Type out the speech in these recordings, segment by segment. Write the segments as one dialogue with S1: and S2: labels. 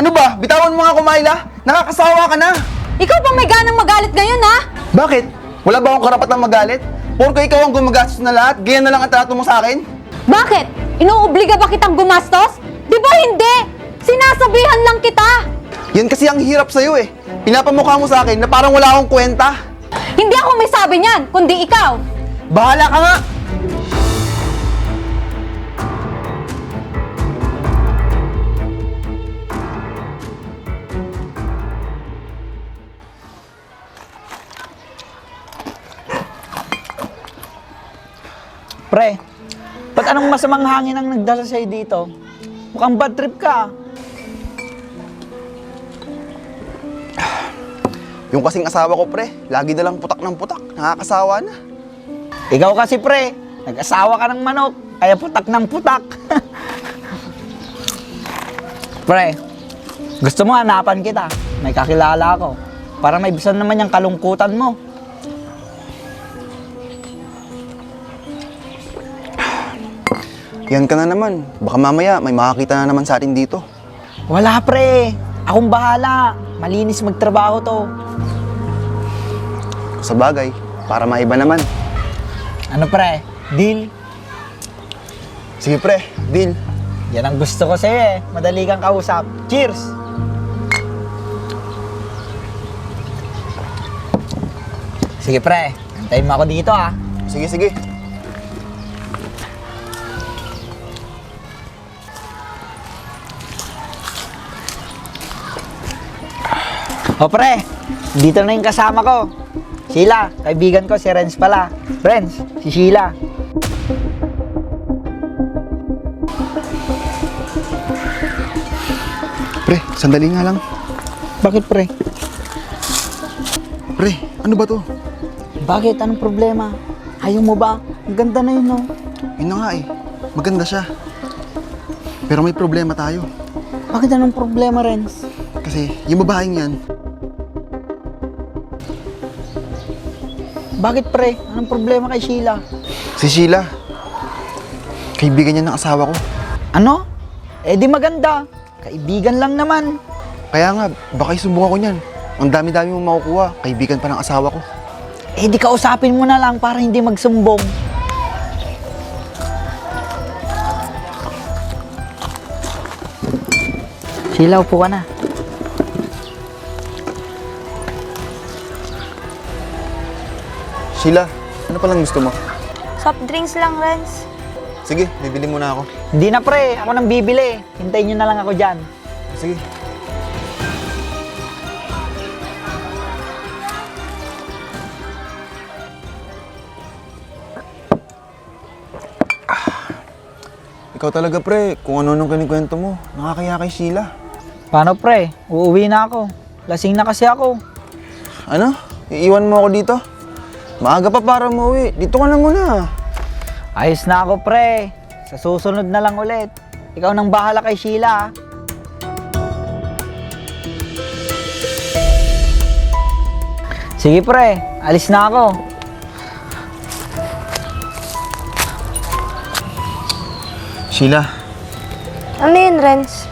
S1: Ano ba? Bitawan mo nga ako, Myla. Nakakasawa ka na.
S2: Ikaw pa may ganang magalit ngayon, ha?
S1: Bakit? Wala ba akong karapatang magalit? Porke ikaw ang gumagastos na lahat, ganyan na lang ang trato mo sa akin?
S2: Bakit? Inuobliga ba kitang gumastos? Di ba hindi? Sinasabihan lang kita.
S1: Yan kasi ang hirap sa'yo eh. Pinapamukha mo sa akin na parang wala akong kwenta.
S2: Hindi ako may sabi niyan, kundi ikaw.
S1: Bahala ka nga!
S3: Pre, ba't anong masamang hangin ang nagdala sa'yo dito? Mukhang bad trip ka.
S1: Yung kasing asawa ko, pre, lagi na lang putak ng putak. Nakakasawa na.
S3: Ikaw kasi pre, nag-asawa ka ng manok, kaya putak ng putak. Pre, gusto mo hanapan kita, may kakilala ako. Para may bisan naman yung kalungkutan mo.
S1: Yan ka na naman. Baka mamaya may makakita na naman sa atin dito.
S3: Wala pre, akong bahala. Malinis magtrabaho to.
S1: Sa bagay, para maiba naman.
S3: Ano pre, deal?
S1: Sige pre, deal.
S3: Yan ang gusto ko sa'yo eh. Madali kang kausap. Cheers! Sige pre, antayin mo ako dito ah.
S1: Sige, sige.
S3: O pre, dito na yung kasama ko. Sheila, kaibigan ko si Renz pala. Renz, si Sheila.
S1: Pre, sandali nga lang.
S3: Bakit pre?
S1: Pre, ano ba to?
S3: Bakit? Anong problema? Ayaw mo ba? Ang ganda na yun no?
S1: Yun na nga eh. Maganda siya. Pero may problema tayo.
S3: Bakit anong problema Renz?
S1: Kasi yung babaeng yan,
S3: Bakit pre? Anong problema kay Sheila?
S1: si Sheila, kaibigan niya ng asawa ko.
S3: Ano? Eh di maganda. Kaibigan lang naman.
S1: Kaya nga, baka isumbong ako niyan. Ang dami-dami mong makukuha, kaibigan pa ng asawa ko.
S3: Eh di kausapin mo na lang para hindi magsumbong. Sheila, upo ka na.
S1: Sheila, ano palang gusto mo?
S4: Soft drinks lang, Renz.
S1: Sige, bibili muna ako.
S3: Hindi na pre, ako nang bibili. Hintayin nyo na lang ako dyan.
S1: Sige. Ikaw talaga pre, kung ano-anong kinikwento mo, nakakaya kay Sheila.
S3: Paano pre? Uuwi na ako. Lasing na kasi ako.
S1: Ano? Iiwan mo ako dito? Maaga pa para umuwi. Dito ka na muna.
S3: Ayos na ako pre. Sa susunod na lang ulit. Ikaw nang bahala kay Sheila. Sige pre, alis na ako.
S1: Sheila,
S4: Ano yun, Renz?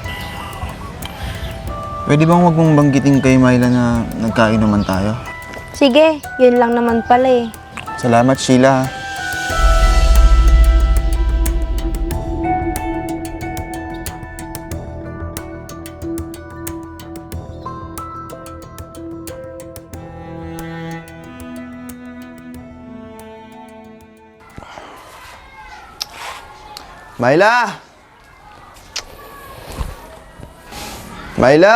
S1: pwede bang wag mong banggitin kay Myla na nagkainuman tayo?
S4: Sige, yun lang naman pala eh.
S1: Salamat, Sheila. Myla! Myla!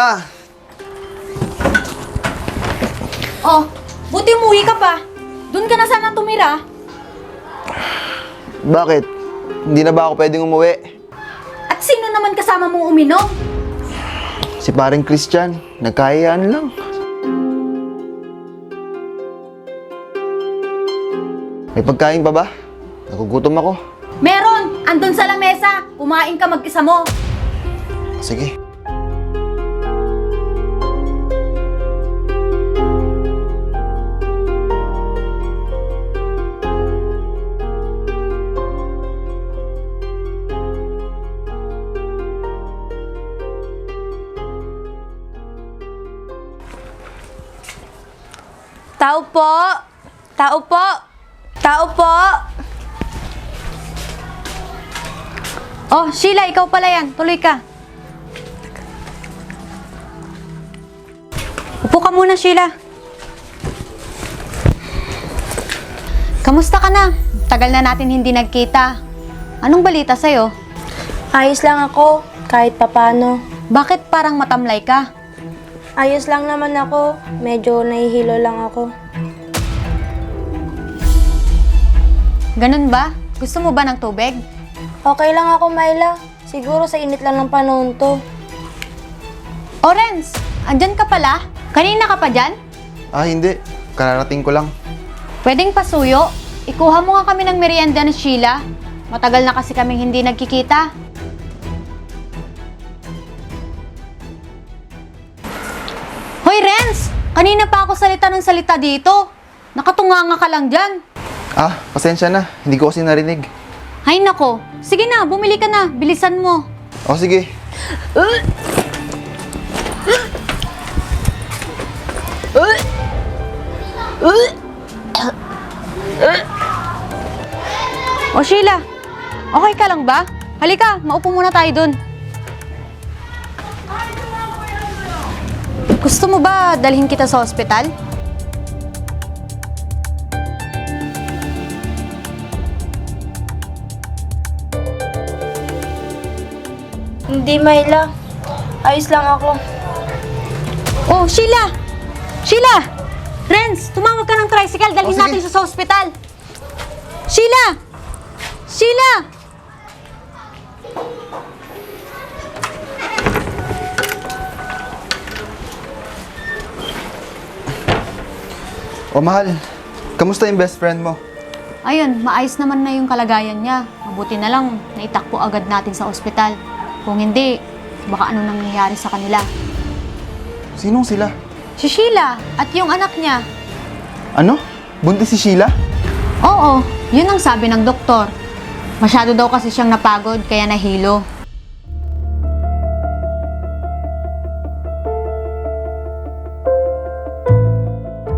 S2: Oh, buti umuwi ka pa. Doon ka na sana tumira.
S1: Bakit? Hindi na ba ako pwedeng umuwi?
S2: At sino naman kasama mong uminom?
S1: Si paring Christian, nagkahiyaan lang. May pagkain pa ba? Nagugutom ako.
S2: Meron! Andun sa lamesa. Kumain ka mag-isa mo.
S1: Sige.
S4: Tao po! Tao po! Tao po!
S2: Oh, Sheila, ikaw pala yan. Tuloy ka. Upo ka muna, Sheila. Kamusta ka na? Tagal na natin hindi nagkita. Anong balita sa'yo?
S4: Ayos lang ako, kahit papano.
S2: Bakit parang matamlay ka?
S4: Ayos lang naman ako, medyo nahihilo lang ako.
S2: Ganun ba? Gusto mo ba ng tubig?
S4: Okay lang ako, Myla. Siguro sa init lang ng panahon to.
S2: Orenz, andyan ka pala? Kanina ka pa dyan?
S1: Ah, hindi. Kararating ko lang.
S2: Pwedeng pasuyo? Ikuha mo nga kami ng merienda ni Sheila. Matagal na kasi kaming hindi nagkikita. Hoy, Renz! Kanina pa ako salita ng salita dito. Nakatunganga ka lang dyan.
S1: Ah, pasensya na. Hindi ko kasi narinig.
S2: Hay nako. Sige na, bumili ka na. Bilisan mo.
S1: O, sige.
S2: O Sheila, okay ka lang ba? Halika, maupo muna tayo dun. Gusto mo ba dalhin kita sa ospital?
S4: Hindi, Myla. Ayos lang ako.
S2: Oh, Sheila! Sheila! Renz, tumawag ka ng tricycle. Dalhin
S1: sige.
S2: natin siya sa ospital. Sheila! Sheila!
S1: O, mahal. Kamusta yung best friend mo?
S2: Ayun, maayos naman na yung kalagayan niya. Mabuti na lang, naitakbo agad natin sa ospital. Kung hindi, baka ano nang nangyayari sa kanila.
S1: Sinong sila?
S2: Si Sheila at yung anak niya.
S1: Ano? Buntis si Sheila?
S2: Oo, yun ang sabi ng doktor. Masyado daw kasi siyang napagod kaya nahilo.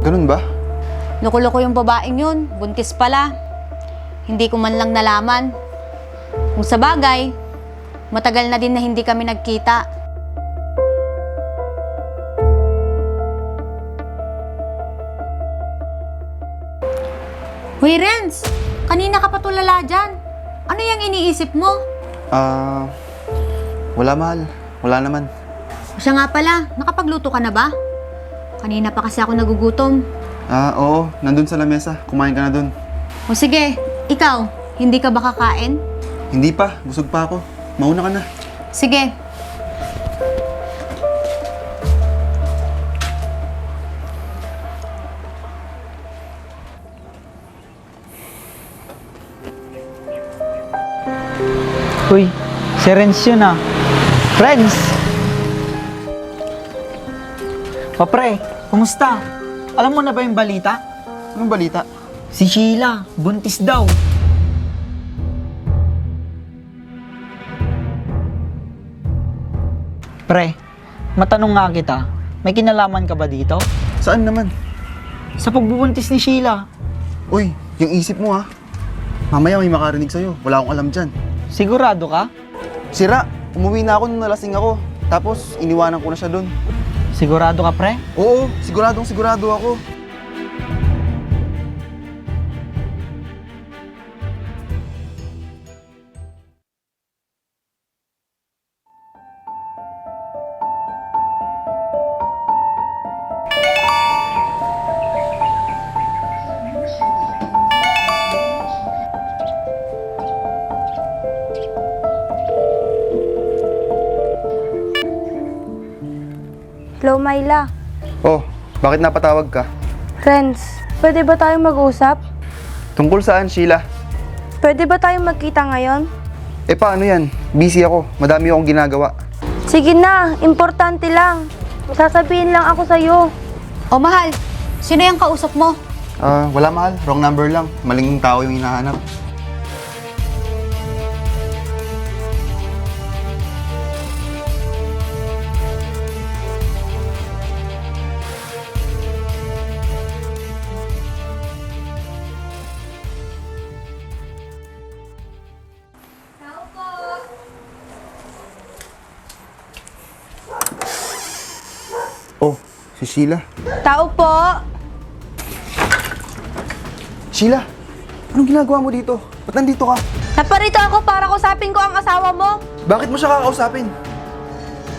S1: Ganun ba?
S2: Loko-loko yung babaeng yun, buntis pala. Hindi ko man lang nalaman. Kung sa bagay, matagal na din na hindi kami nagkita. Hoy Renz, kanina ka pa tulala dyan. Ano yung iniisip mo?
S1: Ah, wala mahal. Wala naman.
S2: Siya nga pala, nakapagluto ka na ba? Kanina pa kasi ako nagugutom.
S1: Ah, oo. Nandun sa lamesa. Kumain ka na dun.
S2: O sige, ikaw, hindi ka ba kakain?
S1: Hindi pa. Busog pa ako. Mauna ka na.
S2: Sige.
S3: Uy, si Renz yun ah. Renz! O pre, kumusta? Alam mo na ba yung balita?
S1: Anong balita?
S3: Si Sheila, buntis daw. Pre, matanong nga kita, may kinalaman ka ba dito?
S1: Saan naman?
S3: Sa pagbubuntis ni Sheila.
S1: Uy, yung isip mo ha. Mamaya may makarinig sa'yo. Wala akong alam dyan.
S3: Sigurado ka?
S1: Sira, umuwi na ako nung nalasing ako. Tapos, iniwanan ko na siya dun.
S3: Sigurado ka, pre?
S1: Oo, siguradong sigurado ako.
S4: Hello, Myla.
S1: Oh, bakit napatawag ka?
S4: Renz, pwede ba tayong mag-usap?
S1: Tungkol saan, Sheila?
S4: Pwede ba tayong magkita ngayon?
S1: Eh paano yan? Busy ako. Madami akong ginagawa.
S4: Sige na, importante lang. Sasabihin lang ako sa'yo.
S2: O mahal, sino yung kausap mo?
S1: Ah, wala mahal. Wrong number lang. Maling tao yung hinahanap. Si Sheila.
S4: Tao po.
S1: Sheila, anong ginagawa mo dito? Ba't nandito ka?
S4: Naparito ako para kusapin ko ang asawa mo.
S1: Bakit mo siya kakausapin?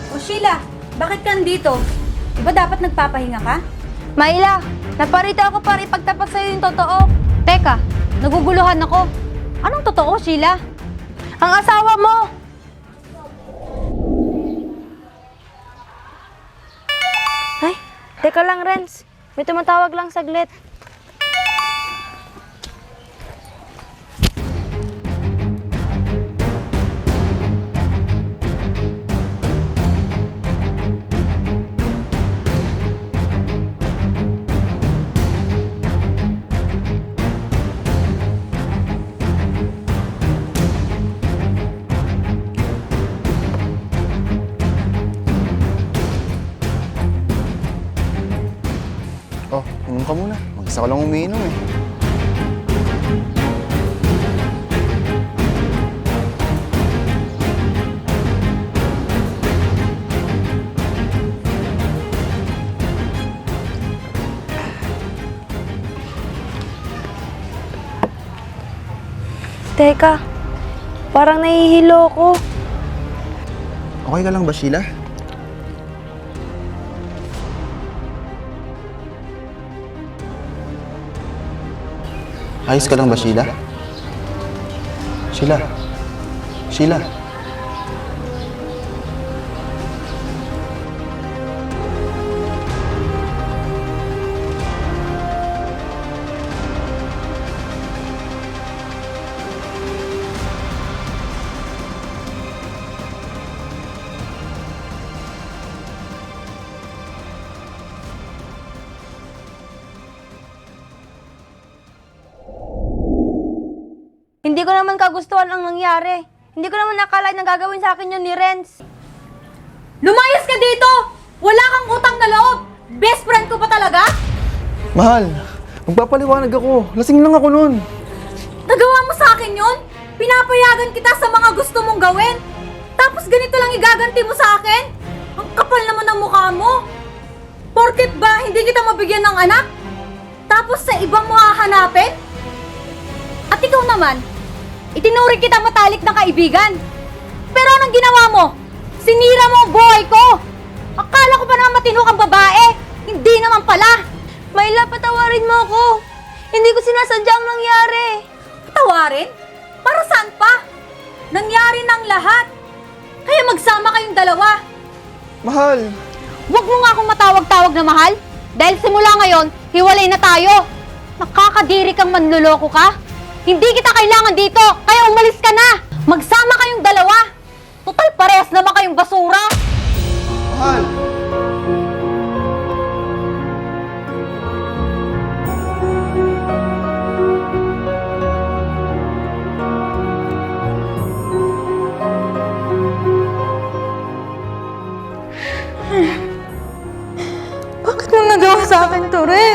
S2: O Sheila, bakit ka nandito? Di ba dapat nagpapahinga ka?
S4: Myla, naparito ako para ipagtapat sa'yo yung totoo.
S2: Teka, naguguluhan ako. Anong totoo, Sheila?
S4: Ang asawa mo! Ay, teka lang, Renz. May tumatawag lang saglit.
S1: Oh, uminom ka muna. Mag-isa ko lang umiinom eh.
S4: Teka, parang nahihilo ko.
S1: Okay ka lang ba, Sheila? Ayos ka lang ba, Sheila? Sheila? Sheila?
S4: Hindi ko naman kagustuhan ang nangyari. Hindi ko naman nakalain na gagawin sa akin yun ni Renz.
S2: Lumayas ka dito! Wala kang utang na loob! Best friend ko pa talaga?
S1: Mahal, magpapaliwanag ako. Lasing lang ako nun.
S2: Nagawa mo sa akin yun? Pinapayagan kita sa mga gusto mong gawin? Tapos ganito lang igaganti mo sa akin? Ang kapal naman ng mukha mo! Porket ba hindi kita mabigyan ng anak? Tapos sa ibang mo hahanapin? At ikaw naman, itinuri kita matalik na kaibigan. Pero anong ginawa mo? Sinira mo ang buhay ko! Akala ko pa naman matino kang babae! Hindi naman pala!
S4: Myla, patawarin mo ako. Hindi ko sinasadyang nangyari.
S2: Patawarin? Para saan pa? Nangyari ng lahat. Kaya magsama kayong dalawa.
S1: Mahal,
S2: Huwag mo nga akong matawag-tawag na mahal. Dahil simula ngayon, hiwalay na tayo. Nakakadiri kang manluloko ka. Hindi kita kailangan dito, kaya umalis ka na. Magsama kayong dalawa. Total parehas naman kayong basura.
S1: mahal.
S4: Bakit mo nagawa sa akin to, Renz?